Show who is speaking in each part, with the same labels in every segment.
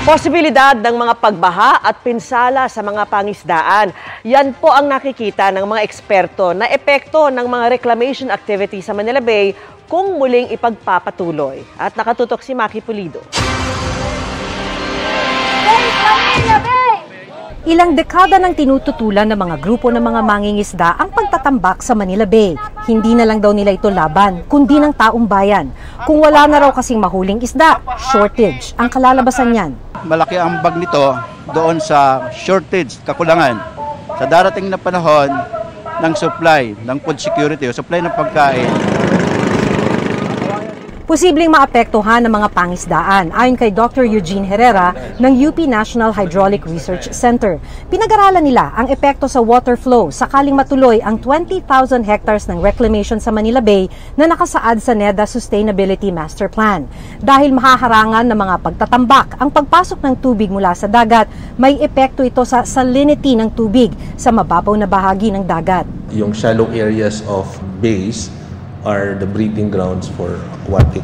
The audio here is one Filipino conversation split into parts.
Speaker 1: Posibilidad ng mga pagbaha at pinsala sa mga pangisdaan. Yan po ang nakikita ng mga eksperto na epekto ng mga reclamation activity sa Manila Bay kung muling ipagpapatuloy. At nakatutok si Maki Pulido.
Speaker 2: Ilang dekada nang tinututulan ng mga grupo ng mga mangingisda ang pagtatambak sa Manila Bay. Hindi na lang daw nila ito laban, kundi ng taong bayan. Kung wala na raw kasing mahuling isda, shortage ang kalalabasan niyan.
Speaker 3: Malaki ang ambag nito doon sa shortage, kakulangan. Sa darating na panahon ng supply, ng food security o supply ng pagkain.
Speaker 2: Posibleng maapektuhan ng mga pangisdaan ayon kay Dr. Eugene Herrera ng UP National Hydraulic Research Center. Pinag-aralan nila ang epekto sa water flow sakaling matuloy ang 20,000 hectares ng reclamation sa Manila Bay na nakasaad sa NEDA Sustainability Master Plan. Dahil mahaharangan ng mga pagtatambak ang pagpasok ng tubig mula sa dagat, may epekto ito sa salinity ng tubig sa mababaw na bahagi ng dagat.
Speaker 4: Yung shallow areas of bays are the breeding grounds for aquatic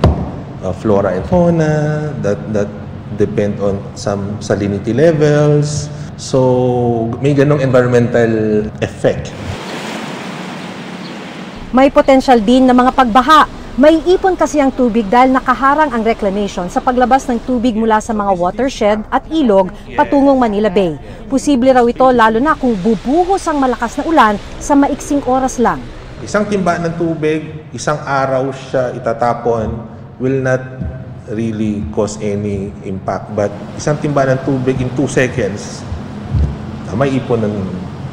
Speaker 4: flora and fauna that depend on some salinity levels. So may ganong environmental effect.
Speaker 2: May potensyal din na mga pagbaha. May ipon kasi ang tubig dahil nakaharang ang reclamation sa paglabas ng tubig mula sa mga watershed at ilog patungong Manila Bay. Posible raw ito lalo na kung bubuhos ang malakas na ulan sa maiksing oras lang.
Speaker 4: Isang timba ng tubig, isang araw siya itatapon will not really cause any impact. But isang timba ng tubig in 2 seconds, may ipon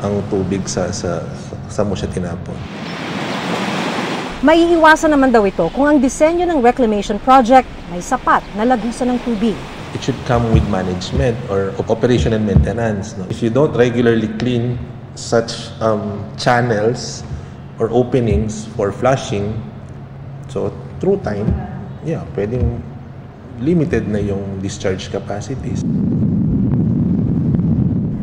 Speaker 4: ang tubig sa mo siya tinapon.
Speaker 2: Maiiwasan naman daw ito kung ang disenyo ng reclamation project may sapat na lagusan ng tubig.
Speaker 4: It should come with management or operation and maintenance. No? If you don't regularly clean such channels or openings for flushing, so through time, pwedeng limited na yung discharge capacities.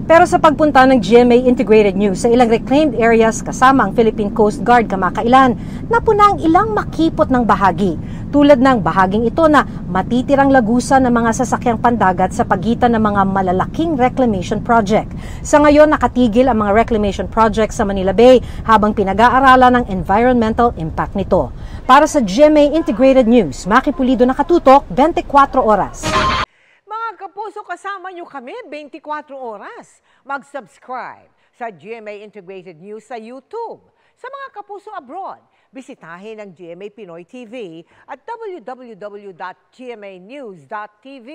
Speaker 2: Pero sa pagpunta ng GMA Integrated News sa ilang reclaimed areas kasama ang Philippine Coast Guard kamakailan, napuna ang ilang makipot ng bahagi. Tulad ng bahaging ito na matitirang lagusan ng mga sasakyang pandagat sa pagitan ng mga malalaking reclamation project. Sa ngayon, nakatigil ang mga reclamation project sa Manila Bay habang pinag-aaralan ang environmental impact nito. Para sa GMA Integrated News, Maki Pulido, nakatutok, 24 oras.
Speaker 5: Mga kapuso, kasama nyo kami 24 oras. Mag-subscribe sa GMA Integrated News sa YouTube. Sa mga kapuso abroad, bisitahin ang GMA Pinoy TV at www.gmanews.tv.